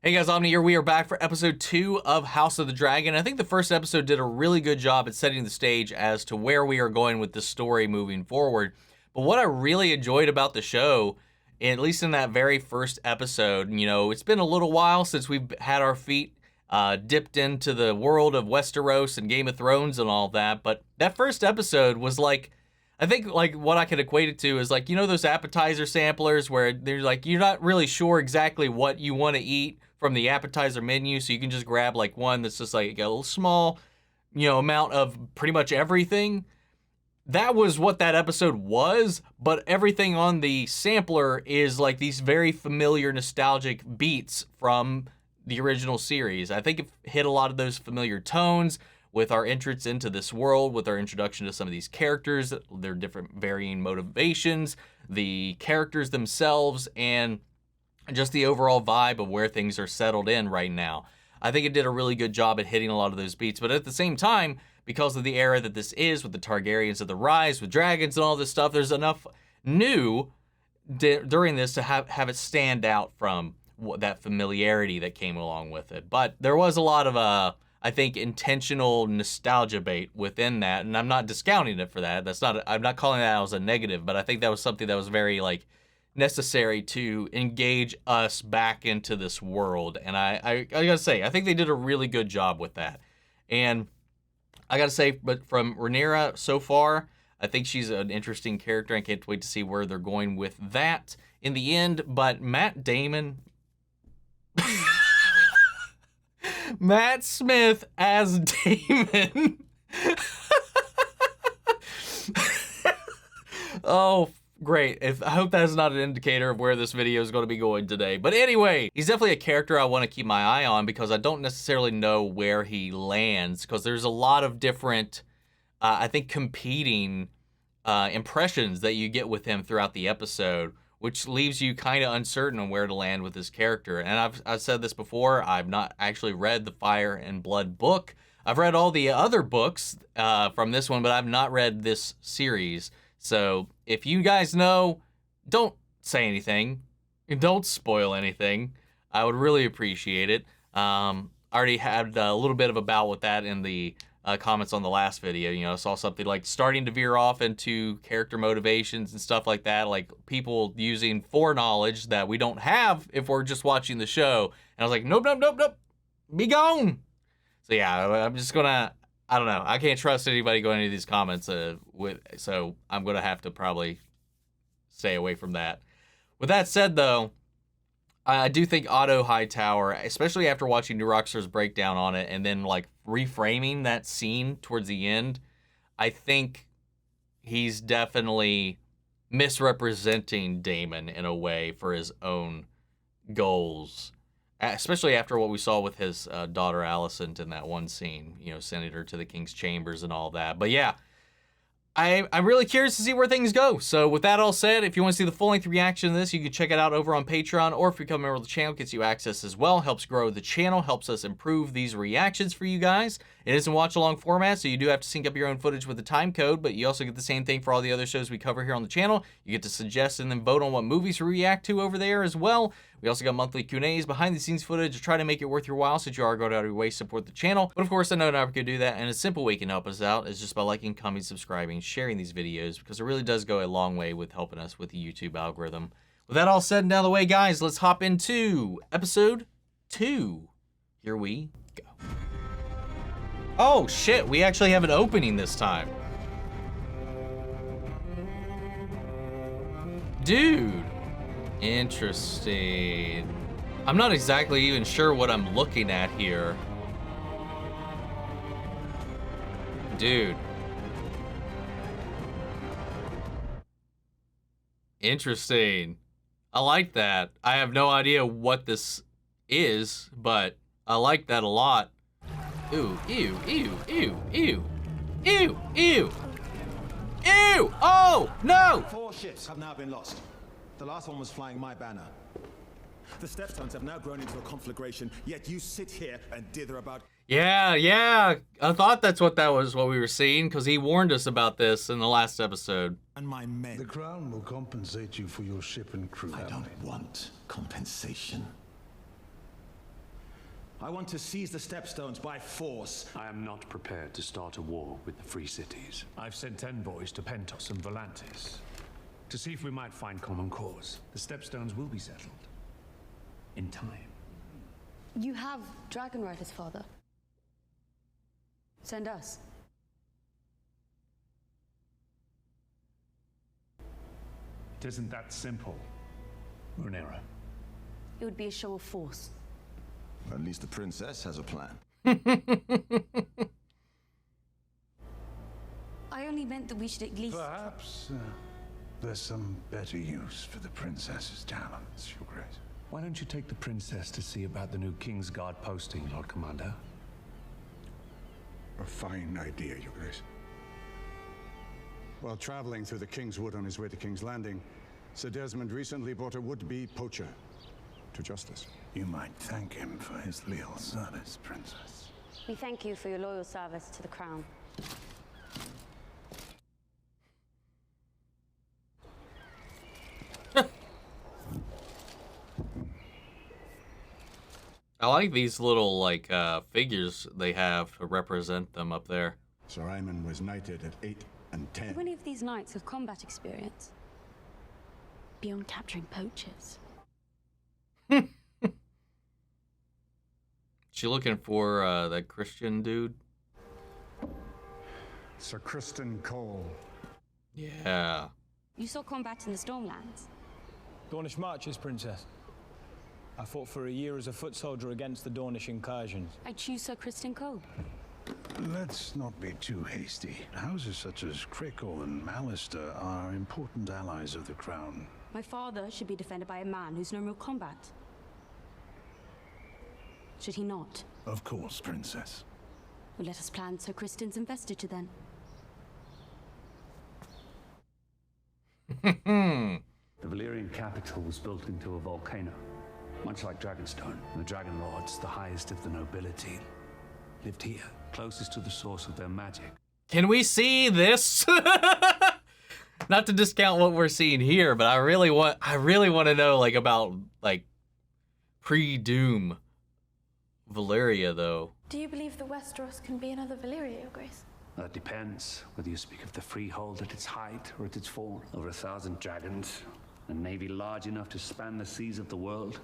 Hey guys, Omni here. We are back for episode 2 of House of the Dragon. I think the first episode did a really good job at setting the stage as to where we are going with the story moving forward. But what I really enjoyed about the show, at least in that very first episode, you know, it's been a little while since we've had our feet dipped into the world of Westeros and Game of Thrones and all that. But that first episode was like, I think like what I could equate it to is like, you know, those appetizer samplers where they're like, you're not really sure exactly what you want to eat from the appetizer menu, so you can just grab like one that's just like a little small, you know, amount of pretty much everything. That was what that episode was, but everything on the sampler is like these very familiar nostalgic beats from the original series. I think it hit a lot of those familiar tones with our entrance into this world, with our introduction to some of these characters, their different varying motivations, the characters themselves, and just the overall vibe of where things are settled in right now. I think it did a really good job at hitting a lot of those beats, but at the same time, because of the era that this is, with the Targaryens of the Rise, with dragons and all this stuff, there's enough new during this to have it stand out from that familiarity that came along with it. But there was a lot of, I think, intentional nostalgia bait within that, and I'm not discounting it for that. I'm not calling that as a negative, but I think that was something that was very, like, necessary to engage us back into this world. And I gotta say, I think they did a really good job with that. And I gotta say, but from Rhaenyra so far, I think she's an interesting character. I can't wait to see where they're going with that in the end. But Matt Damon, Matt Smith as Damon. Oh, great. I hope that's not an indicator of where this video is going to be going today. But anyway, he's definitely a character I want to keep my eye on because I don't necessarily know where he lands, because there's a lot of different, I think, competing impressions that you get with him throughout the episode, which leaves you kind of uncertain on where to land with this character. And I've said this before, I've not actually read the Fire and Blood book. I've read all the other books from this one, but I've not read this series. So if you guys know, don't say anything. Don't spoil anything. I would really appreciate it. I already had a little bit of a bout with that in the comments on the last video. You know, I saw something like starting to veer off into character motivations and stuff like that, like people using foreknowledge that we don't have if we're just watching the show. And I was like, nope, nope, nope, nope, be gone. So yeah, I'm just gonna, I don't know. I can't trust anybody going into these comments so I'm going to have to probably stay away from that. With that said, though, I do think Otto Hightower, especially after watching New Rockstar's breakdown on it and then like reframing that scene towards the end, I think he's definitely misrepresenting Daemon in a way for his own goals. Especially after what we saw with his daughter Alicent in that one scene, you know, sending her to the king's chambers and all that. But yeah, I'm really curious to see where things go. So with that all said, if you want to see the full-length reaction to this, you can check it out over on Patreon, or if you become a member of the channel, it gets you access as well. Helps grow the channel, helps us improve these reactions for you guys. It isn't watch-along format, so you do have to sync up your own footage with the time code, but you also get the same thing for all the other shows we cover here on the channel. You get to suggest and then vote on what movies we react to over there as well. We also got monthly Q&As, behind-the-scenes footage to try to make it worth your while since you are going out of your way to support the channel. But of course, I know not going to do that, and a simple way you can help us out is just by liking, commenting, subscribing, sharing these videos, because it really does go a long way with helping us with the YouTube algorithm. With that all said and out of the way, guys, let's hop into episode 2. Here we go. Oh, shit, we actually have an opening this time. Dude. Interesting. I'm not exactly even sure what I'm looking at here. Dude. Interesting. I like that. I have no idea what this is, but I like that a lot. Ooh, ew, ew, ew, ew. Ew, ew. Ew! Oh, no! 4 ships have now been lost. The last one was flying my banner. The Stepstones have now grown into a conflagration, yet you sit here and dither about... Yeah. I thought that's what we were seeing, because he warned us about this in the last episode. And my men... The Crown will compensate you for your ship and crew. I don't want compensation. I want to seize the stepstones by force. I am not prepared to start a war with the Free Cities. I've sent envoys to Pentos and Volantis to see if we might find common cause. The stepstones will be settled in time. You have dragon riders, father. Send us. It isn't that simple, Rhaenyra. It would be a show of force. At least the princess has a plan. I only meant that we should at least... Perhaps there's some better use for the princess's talents, Your Grace. Why don't you take the princess to see about the new King's Guard posting, Lord Commander? A fine idea, Your Grace. While traveling through the King's Wood on his way to King's Landing, Sir Desmond recently brought a would-be poacher to justice. You might thank him for his leal service, Princess. We thank you for your loyal service to the crown. I like these little, like, figures they have to represent them up there. Sir Aemon was knighted at 8 and 10. Do any of these knights have combat experience? Beyond capturing poachers? She looking for that Christian dude? Sir Criston Cole. Yeah. You saw combat in the Stormlands? Dornish marches, Princess. I fought for a year as a foot soldier against the Dornish incursions. I choose Sir Criston Cole. Let's not be too hasty. Houses such as Crickle and Mallister are important allies of the crown. My father should be defended by a man who's known real combat. Should he not? Of course, Princess. Well, let us plan Sir Criston's investiture then. The Valyrian capital was built into a volcano, much like Dragonstone. The Dragon Lords, the highest of the nobility, lived here, closest to the source of their magic. Can we see this? Not to discount what we're seeing here, but I really want to know, like, about, like, pre-Doom Valyria, though. Do you believe that Westeros can be another Valyria, Your Grace? That depends whether you speak of the freehold at its height or at its fall. Over 1,000 dragons, a navy large enough to span the seas of the world.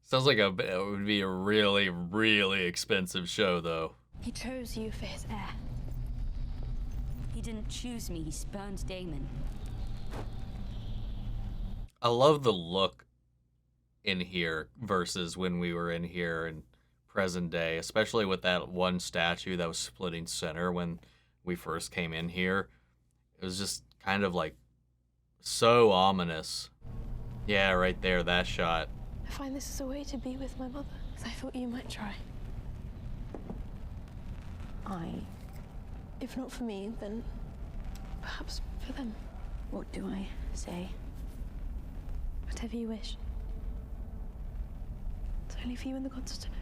Sounds like it would be a really, really expensive show, though. He chose you for his heir. He didn't choose me, he spurned Daemon. I love the look in here versus when we were in here in present day, especially with that one statue that was splitting center when we first came in here. It was just kind of like so ominous. Yeah, right there, that shot. I find this is a way to be with my mother, as I thought you might try. If not for me, then perhaps for them. What do I say? Whatever you wish. It's only for you and the gods to know.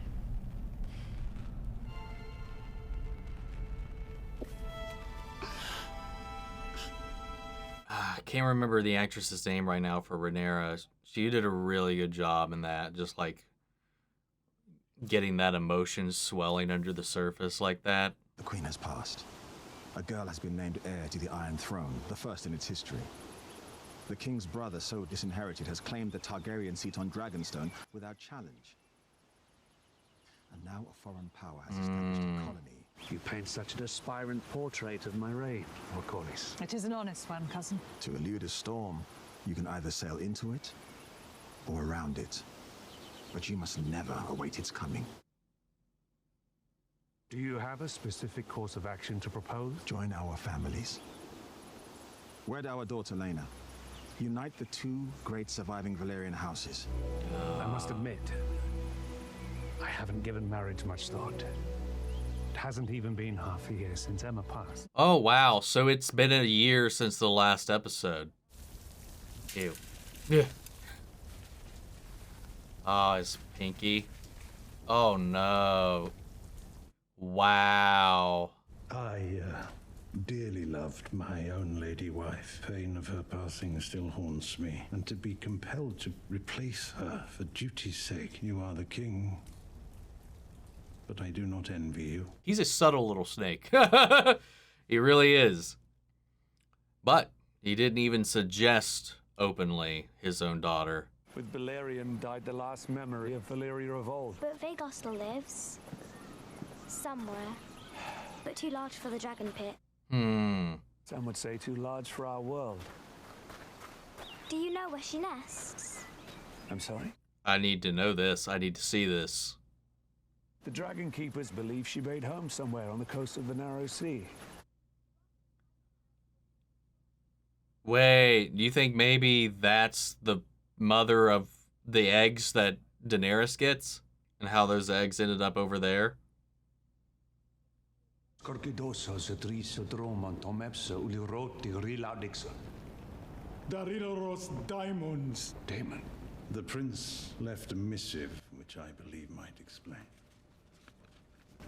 I can't remember the actress's name right now for Rhaenyra. She did a really good job in that, just like getting that emotion swelling under the surface like that. The Queen has passed. A girl has been named heir to the Iron Throne, the first in its history. The King's brother, so disinherited, has claimed the Targaryen seat on Dragonstone without challenge. And now a foreign power has established a colony. You paint such an aspirant portrait of my reign, Orconis. It is an honest one, cousin. To elude a storm, you can either sail into it or around it. But you must never await its coming. Do you have a specific course of action to propose? Join our families. Wed our daughter Laena. Unite the two great surviving Valyrian houses. I must admit, I haven't given marriage much thought. It hasn't even been half a year since Emma passed. Oh, wow. So it's been a year since the last episode. Ew. Yeah. Oh, it's Pinky. Oh, no. Wow. I dearly loved my own lady wife. Pain of her passing still haunts me. And to be compelled to replace her for duty's sake, you are the king. but I do not envy you. He's a subtle little snake. He really is. But he didn't even suggest openly his own daughter. With Balerion died the last memory of Valyria of old. But Vhagar still lives. Somewhere. But too large for the dragon pit. Some would say too large for our world. Do you know where she nests? I'm sorry? I need to know this. I need to see this. The Dragon Keepers believe she made home somewhere on the coast of the Narrow Sea. Wait, do you think maybe that's the mother of the eggs that Daenerys gets? And how those eggs ended up over there? Darilaros diamonds. Daemon. The prince left a missive, which I believe might explain.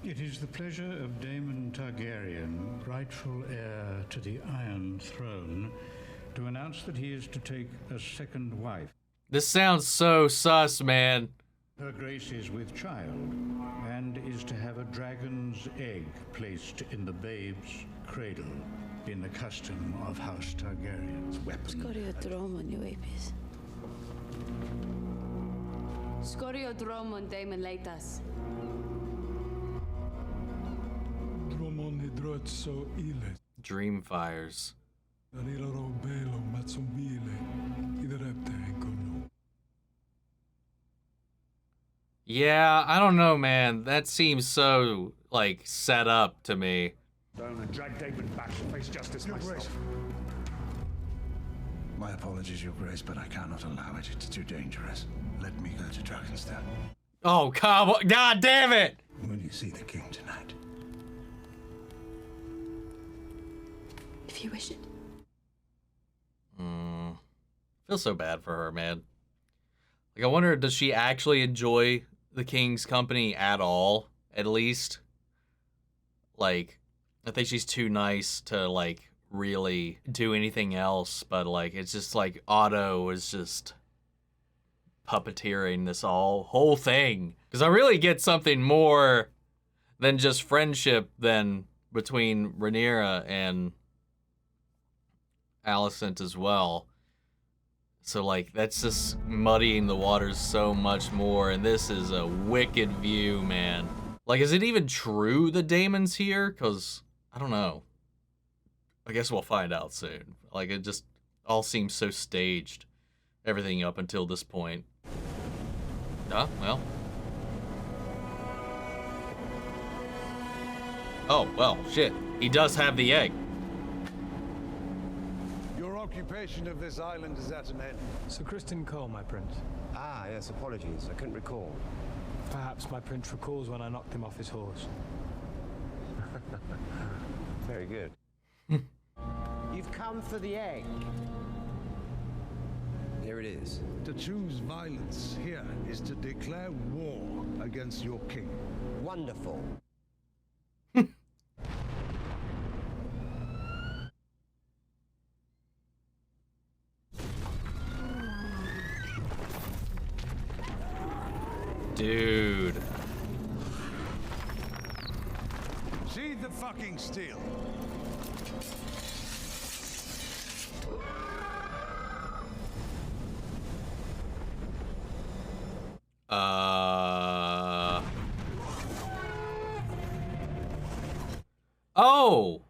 It is the pleasure of Daemon Targaryen, rightful heir to the Iron Throne, to announce that he is to take a second wife. This sounds so sus, man. Her Grace is with child, and is to have a dragon's egg placed in the babe's cradle, in the custom of House Targaryen's weapon. Skoriodromon, you apes. Skoriodromon, Daemon Leitas. Dromon hidrotso ile. Dream fires. Darilaro belo matsumbile. Idrepte enkono. Yeah, I don't know, man. That seems so, like, set up to me. Don't drag Daemon back to face justice myself. My apologies, Your Grace, but I cannot allow it. It's too dangerous. Let me go to Dragonstone. Oh, come on. God damn it! Will you see the king tonight? If you wish it. Feel so bad for her, man. Like, I wonder, does she actually enjoy the king's company at all? At least? Like, I think she's too nice to, like, really do anything else, but, like, it's just, like, Otto is just puppeteering this whole thing. Because I really get something more than just friendship than between Rhaenyra and Alicent as well. So, like, that's just muddying the waters so much more, and this is a wicked view, man. Like, is it even true the Daemon's here? Because, I don't know. I guess we'll find out soon. Like, it just all seems so staged. Everything up until this point. Well. Oh, well, shit. He does have the egg. Occupation of this island is at an end. Sir Criston Cole, my prince. Ah, yes, apologies. I couldn't recall. Perhaps my prince recalls when I knocked him off his horse. Very good. You've come for the egg. Here it is. To choose violence here is to declare war against your king. Wonderful. Dude. Sheathe the fucking steel. Oh.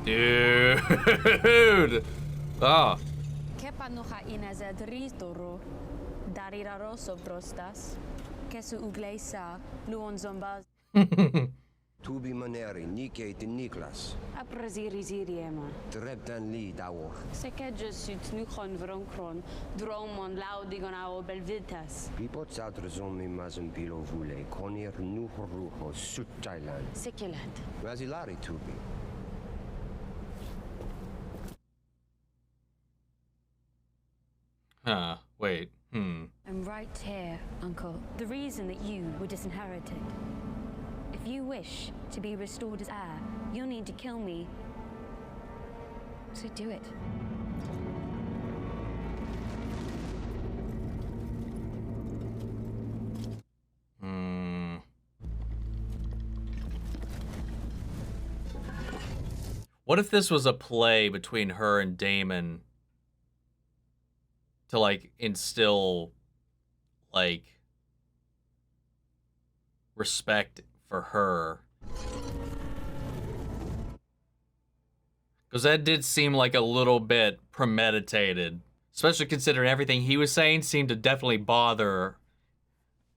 Dude. Ah. Kepanuha inazadritoro. Dariraroso brostas. Kesu uglesa. Luon zombas. Tubi maneri Nike de Niklas. Apraziri-ziriema. Treptan li dawoch. Sekedje sut nuchon vronkron. Dromon laudigon ao belvitas. Pipot zadrezon mi mazem bilo vule. Konir nuhruho sut Thailand. Sekilat. Vasilari tubi. Huh, wait, I'm right here, Uncle. The reason that you were disinherited. If you wish to be restored as heir, you'll need to kill me. So do it. What if this was a play between her and Daemon to, like, instill, like, respect for her? Because that did seem like a little bit premeditated, especially considering everything he was saying seemed to definitely bother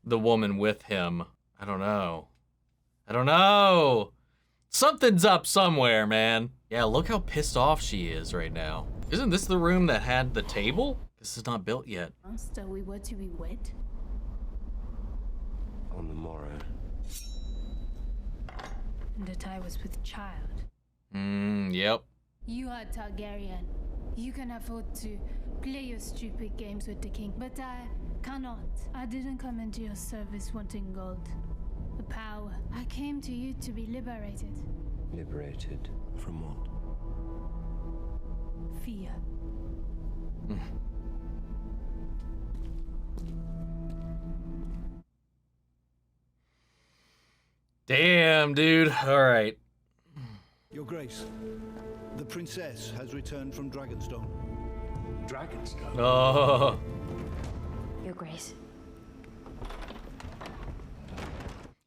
the woman with him. I don't know. Something's up somewhere, man. Yeah, look how pissed off she is right now. Isn't this the room that had the table? This is not built yet. Master, we were to be wed? On the morrow. And that I was with child. Yep. You are Targaryen. You can afford to play your stupid games with the king, but I cannot. I didn't come into your service wanting gold. The power. I came to you to be liberated. Liberated from what? Fear. Damn, dude. All right. Your Grace, the princess has returned from Dragonstone. Dragonstone? Oh. Your Grace.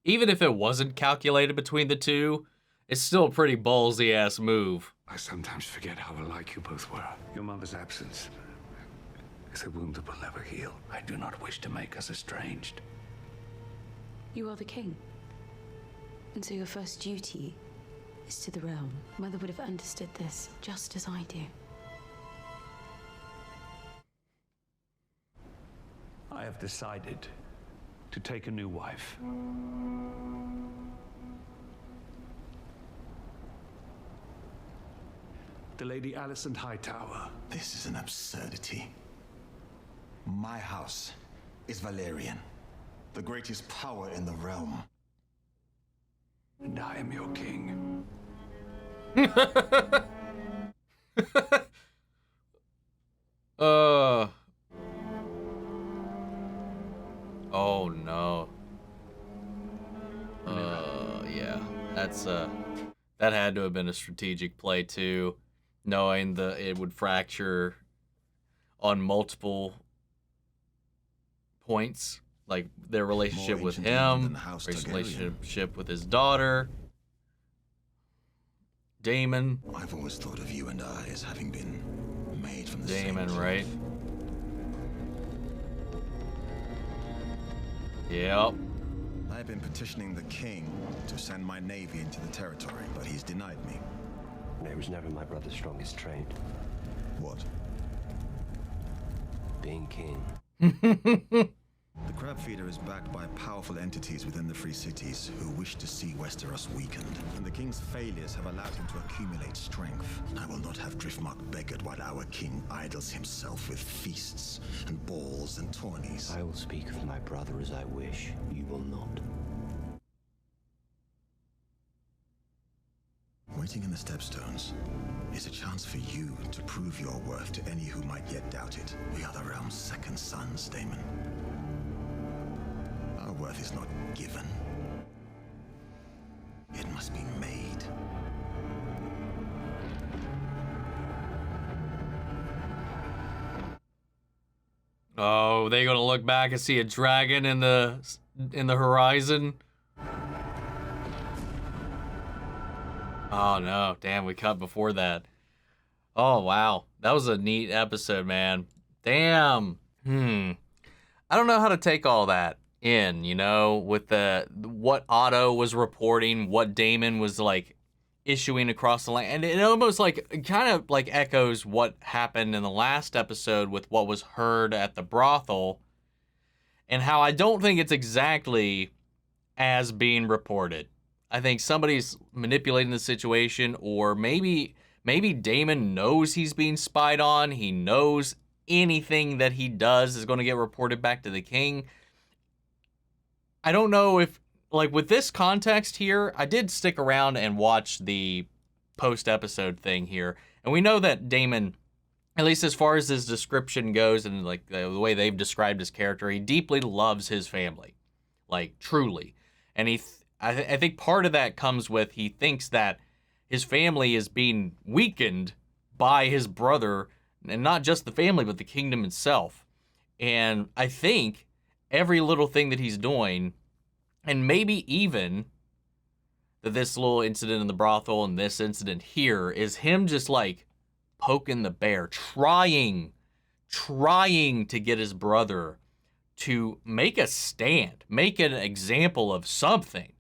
Even if it wasn't calculated between the two, it's still a pretty ballsy ass move. I sometimes forget how alike you both were. Your mother's absence is a wound that will never heal. I do not wish to make us estranged. You are the king. And so your first duty is to the realm. Mother would have understood this just as I do. I have decided to take a new wife. The Lady Alicent Hightower. This is an absurdity. My house is Valerian, the greatest power in the realm. And I am your king. Oh no. Yeah. That had to have been a strategic play too, knowing that it would fracture on multiple points, like their relationship with him, his relationship with his daughter, Daemon. I've always thought of you and I as having been made from the Daemon, same right? Yep. I've been petitioning the king to send my navy into the territory, but he's denied me. It was never my brother's strongest trait. What? Being king. The Crab Feeder is backed by powerful entities within the Free Cities who wish to see Westeros weakened, and the king's failures have allowed him to accumulate strength. I will not have Driftmark beggared while our king idles himself with feasts and balls and tourneys. I will speak of my brother as I wish. You will not. Waiting in the Stepstones is a chance for you to prove your worth to any who might yet doubt it. We are the realm's second sons, Daemon. Our worth is not given. It must be made. Oh, they gonna look back and see a dragon in the horizon? Oh no, damn, we cut before that. Oh wow, that was a neat episode, man. Damn. I don't know how to take all that. in, you know, with what Otto was reporting, what Daemon was like issuing across the land. And it almost like kind of like echoes what happened in the last episode with what was heard at the brothel, and how I don't think it's exactly as being reported. I think somebody's manipulating the situation, or maybe Daemon knows he's being spied on. He knows anything that he does is going to get reported back to the king. I don't know if, like, with this context here, I did stick around and watch the post-episode thing here, and we know that Daemon, at least as far as his description goes and like the way they've described his character, he deeply loves his family, like truly. And I think part of that comes with he thinks that his family is being weakened by his brother, and not just the family, but the kingdom itself. And I think every little thing that he's doing, and maybe even that this little incident in the brothel and this incident here, is him just like poking the bear, trying to get his brother to make a stand, make an example of something.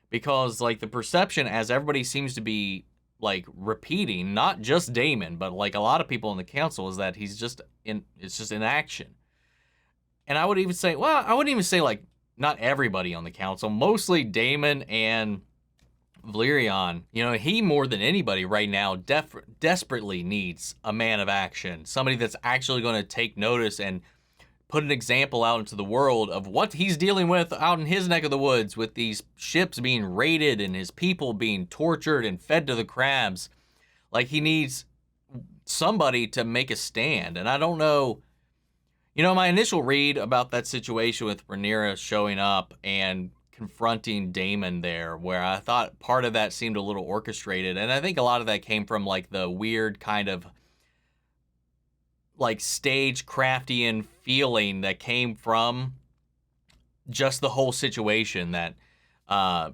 Because like the perception, as everybody seems to be like repeating, not just Daemon, but like a lot of people in the council, is that it's just in action. And I would even say, well, I wouldn't even say like not everybody on the council, mostly Daemon and Valerian. You know, he more than anybody right now desperately needs a man of action, somebody that's actually going to take notice and put an example out into the world of what he's dealing with out in his neck of the woods, with these ships being raided and his people being tortured and fed to the crabs. Like, he needs somebody to make a stand. And I don't know, you know, my initial read about that situation with Rhaenyra showing up and confronting Daemon there, where I thought part of that seemed a little orchestrated. And I think a lot of that came from like the weird kind of like stage craftian feeling that came from just the whole situation, that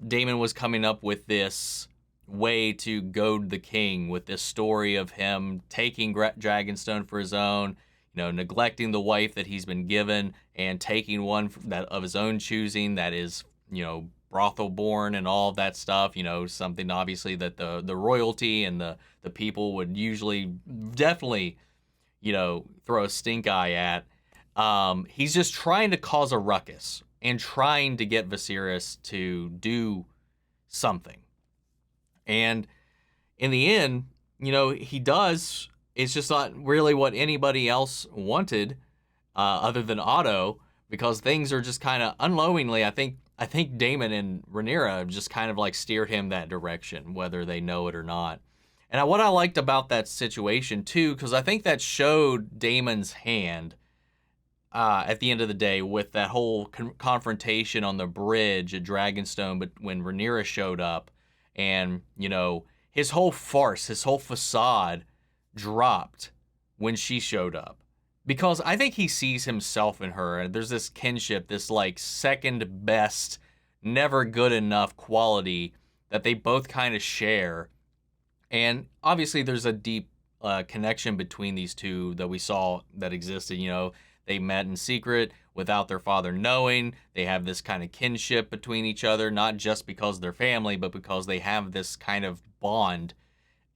Daemon was coming up with this way to goad the king with this story of him taking Dragonstone for his own, you know, neglecting the wife that he's been given and taking one that of his own choosing that is, you know, brothel born and all of that stuff, you know, something obviously that the royalty and the people would usually definitely, you know, throw a stink eye at. He's just trying to cause a ruckus and trying to get Viserys to do something. And in the end, you know, he does. It's just not really what anybody else wanted, other than Otto, because things are just kind of unknowingly, I think Daemon and Rhaenyra have just kind of like steered him that direction, whether they know it or not. And what I liked about that situation, too, because I think that showed Daemon's hand at the end of the day with that whole confrontation on the bridge at Dragonstone, but when Rhaenyra showed up, and, you know, his whole farce, his whole facade dropped when she showed up. Because I think he sees himself in her, and there's this kinship, this like second best, never good enough quality that they both kind of share. And obviously there's a deep connection between these two that we saw that existed. You know, they met in secret without their father knowing. They have this kind of kinship between each other, not just because they're family, but because they have this kind of bond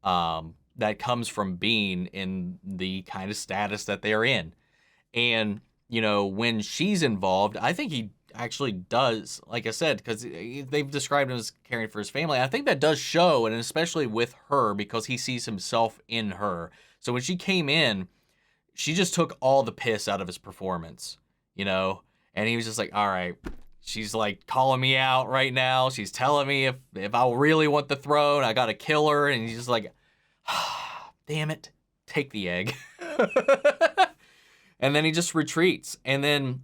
that comes from being in the kind of status that they're in. And, you know, when she's involved, I think he actually does, like I said, because they've described him as caring for his family. I think that does show, and especially with her, because he sees himself in her. So when she came in, she just took all the piss out of his performance, you know? And he was just like, all right, she's like calling me out right now. She's telling me if I really want the throne, I gotta kill her. And he's just like, damn it, take the egg. And then he just retreats. And then,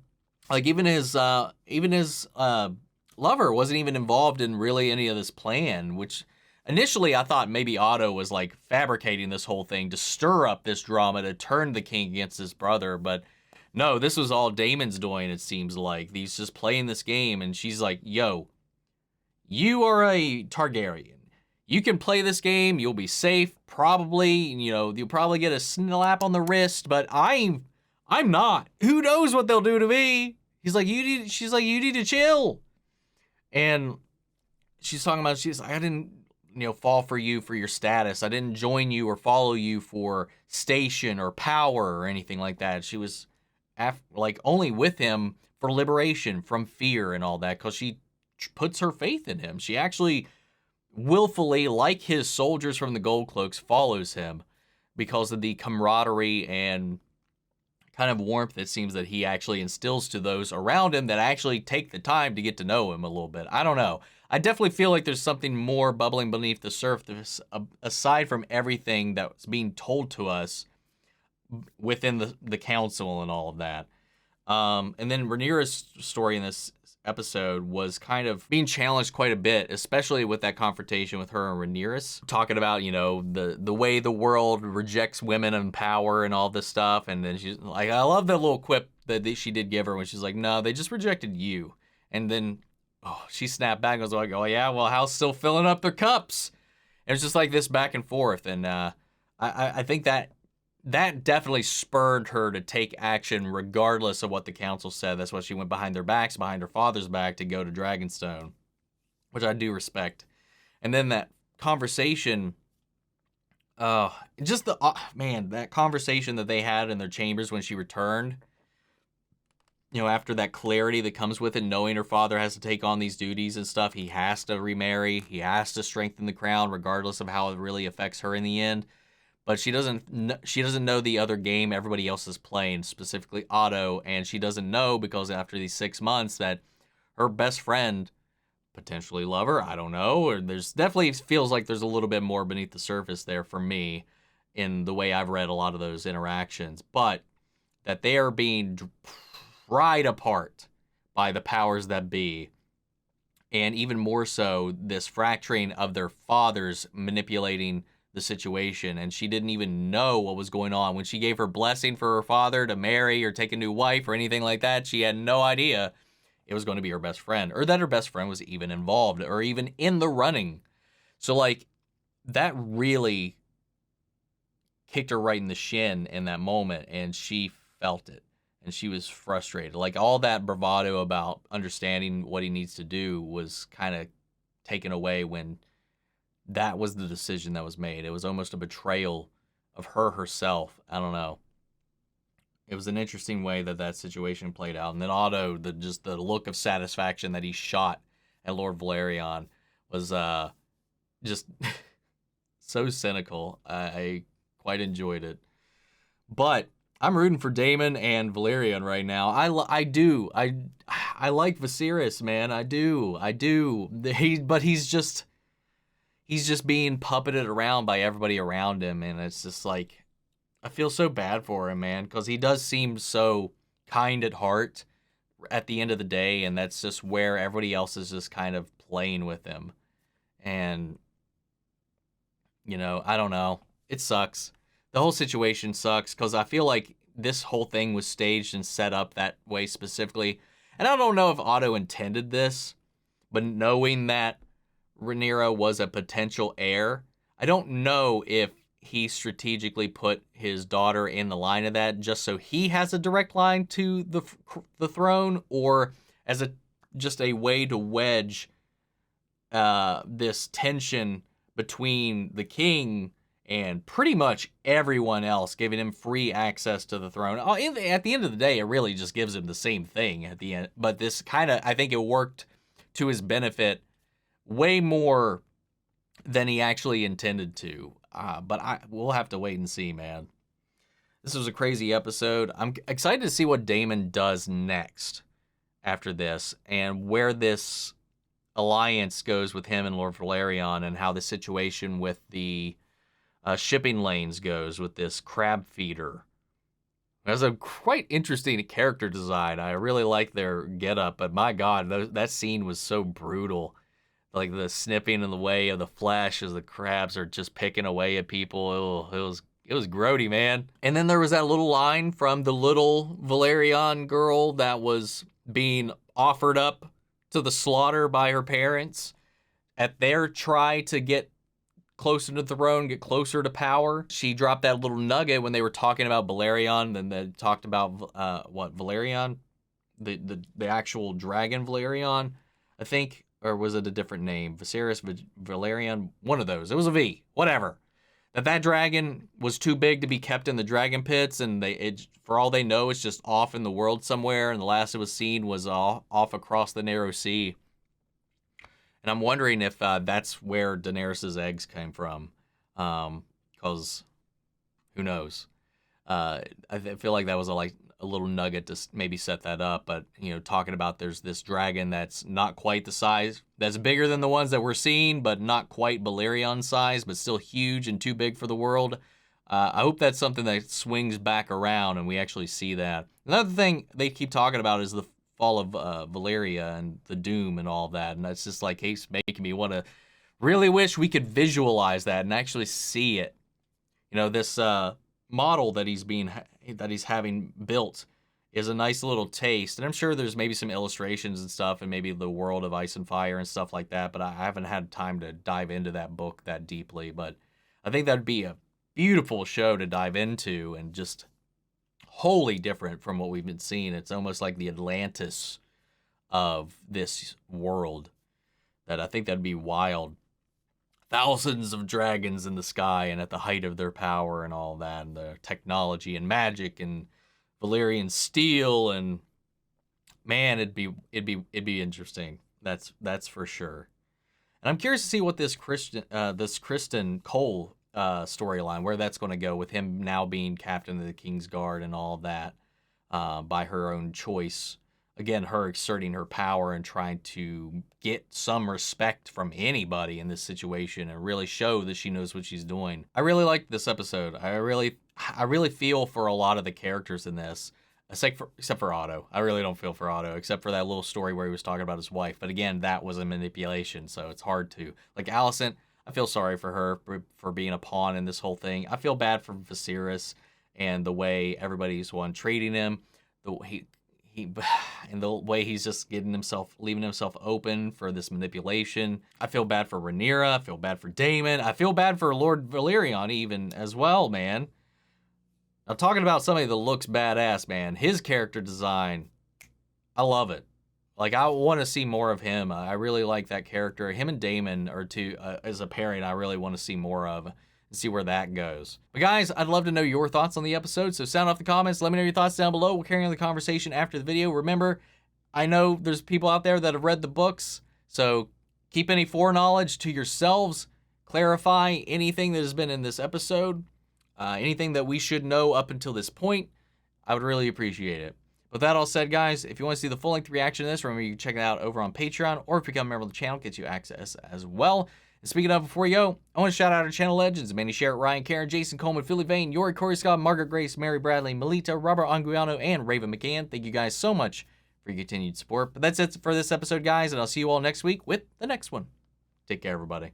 like, even his lover wasn't even involved in really any of this plan, which initially I thought maybe Otto was like fabricating this whole thing to stir up this drama, to turn the king against his brother. But no, this was all Daemon's doing, it seems like. He's just playing this game, and she's like, yo, you are a Targaryen. You can play this game, you'll be safe, probably, you know, you'll probably get a slap on the wrist, but I'm not. Who knows what they'll do to me? she's like, you need to chill. And she's talking about, she's like, I didn't, fall for you for your status. I didn't join you or follow you for station or power or anything like that. She was only with him for liberation from fear and all that, because she puts her faith in him. She actually willfully, like his soldiers from the Gold Cloaks, follows him because of the camaraderie and kind of warmth it seems that he actually instills to those around him that actually take the time to get to know him a little bit. I don't know. I definitely feel like there's something more bubbling beneath the surface aside from everything that's being told to us within the council and all of that. And then Rhaenyra's story in this episode was kind of being challenged quite a bit, especially with that confrontation with her and Rhaenyra, talking about, the way the world rejects women and power and all this stuff. And then she's like, I love that little quip that she did give her when she's like, no, they just rejected you. And then she snapped back and was like, oh yeah, well, how's still filling up their cups? And it's just like this back and forth. And I think that definitely spurred her to take action regardless of what the council said. That's why she went behind their backs, behind her father's back, to go to Dragonstone, which I do respect. And then that conversation, that conversation that they had in their chambers when she returned, after that clarity that comes with it, knowing her father has to take on these duties and stuff, he has to remarry, he has to strengthen the crown regardless of how it really affects her in the end. But she doesn't know the other game everybody else is playing, specifically Otto, and she doesn't know because after these 6 months that her best friend, potentially lover, I don't know, or there's definitely feels like there's a little bit more beneath the surface there for me in the way I've read a lot of those interactions, but that they are being pried apart by the powers that be, and even more so this fracturing of their fathers manipulating the situation, and she didn't even know what was going on when she gave her blessing for her father to marry or take a new wife or anything like that. She had no idea it was going to be her best friend, or that her best friend was even involved or even in the running. So that really kicked her right in the shin in that moment, and she felt it, and she was frustrated. All that bravado about understanding what he needs to do was kind of taken away when that was the decision that was made. It was almost a betrayal of her herself. I don't know. It was an interesting way that situation played out. And then Otto, the look of satisfaction that he shot at Lord Valerion was just so cynical. I quite enjoyed it. But I'm rooting for Daemon and Valerion right now. I like Viserys, man. I do. But he's just being puppeted around by everybody around him, and it's just I feel so bad for him, man, because he does seem so kind at heart at the end of the day, and that's just where everybody else is just kind of playing with him. And, I don't know. It sucks. The whole situation sucks, because I feel like this whole thing was staged and set up that way specifically. And I don't know if Otto intended this, but knowing that Rhaenyra was a potential heir, I don't know if he strategically put his daughter in the line of that just so he has a direct line to the throne, or as just a way to wedge this tension between the king and pretty much everyone else, giving him free access to the throne. At the end of the day, it really just gives him the same thing at the end. But this I think it worked to his benefit way more than he actually intended to. But we'll have to wait and see, man. This was a crazy episode. I'm excited to see what Daemon does next after this, and where this alliance goes with him and Lord Valerion, and how the situation with the shipping lanes goes with this crab feeder. That's a quite interesting character design. I really like their getup, but my God, that scene was so brutal. The snipping in the way of the flesh as the crabs are just picking away at people. It was grody, man. And then there was that little line from the little Valerion girl that was being offered up to the slaughter by her parents at their try to get closer to the throne, get closer to power. She dropped that little nugget when they were talking about Valerion, then they talked about Valerion the actual dragon Valerion, I think, or was it a different name? Viserys Valerion, one of those. It was a V, whatever. That dragon was too big to be kept in the dragon pits, and for all they know, it's just off in the world somewhere, and the last it was seen was off across the narrow sea. And I'm wondering if that's where Daenerys' eggs came from, because who knows? I feel like that was a little nugget to maybe set that up, but talking about there's this dragon that's not quite the size, that's bigger than the ones that we're seeing, but not quite Balerion size, but still huge and too big for the world. I hope that's something that swings back around and we actually see that. Another thing they keep talking about is the fall of Valyria and the doom and all that, and that's just like making me want to really wish we could visualize that and actually see it. This model that he's having built is a nice little taste, and I'm sure there's maybe some illustrations and stuff and maybe the world of Ice and Fire and stuff like that, but I haven't had time to dive into that book that deeply. But I think that'd be a beautiful show to dive into, and just wholly different from what we've been seeing. It's almost like the Atlantis of this world. That I think that'd be wild. Thousands of dragons in the sky and at the height of their power and all that, and the technology and magic and Valyrian steel, and man, it'd be interesting. That's for sure. And I'm curious to see what this Kristen Cole storyline, where that's going to go with him now being captain of the King's Guard and all of that by her own choice. Again, her exerting her power and trying to get some respect from anybody in this situation and really show that she knows what she's doing. I really liked this episode. I really feel for a lot of the characters in this, except for Otto. I really don't feel for Otto, except for that little story where he was talking about his wife. But again, that was a manipulation, so it's hard to. Like Alicent, I feel sorry for her for being a pawn in this whole thing. I feel bad for Viserys and the way everybody's treating him. And the way he's just leaving himself open for this manipulation. I feel bad for Rhaenyra. I feel bad for Daemon. I feel bad for Lord Valerion even as well, man. I'm talking about somebody that looks badass, man. His character design, I love it. Like, I want to see more of him. I really like that character. Him and Daemon are two, as a pairing, I really want to see more of. See where that goes. But guys, I'd love to know your thoughts on the episode, so sound off the comments. Let me know your thoughts down below. We'll carry on the conversation after the video. Remember, I know there's people out there that have read the books, so keep any foreknowledge to yourselves. Clarify anything that has been in this episode, anything that we should know up until this point. I would really appreciate it. With that all said, guys, if you want to see the full-length reaction to this, remember you can check it out over on Patreon, or if you become a member of the channel, it gets you access as well. And speaking of, before you go, I want to shout out our channel legends: Manny Sherritt, Ryan Karen, Jason Coleman, Philly Vane, Yori Corey Scott, Margaret Grace, Mary Bradley, Melita, Robert Anguiano, and Raven McCann. Thank you guys so much for your continued support. But that's it for this episode, guys, and I'll see you all next week with the next one. Take care, everybody.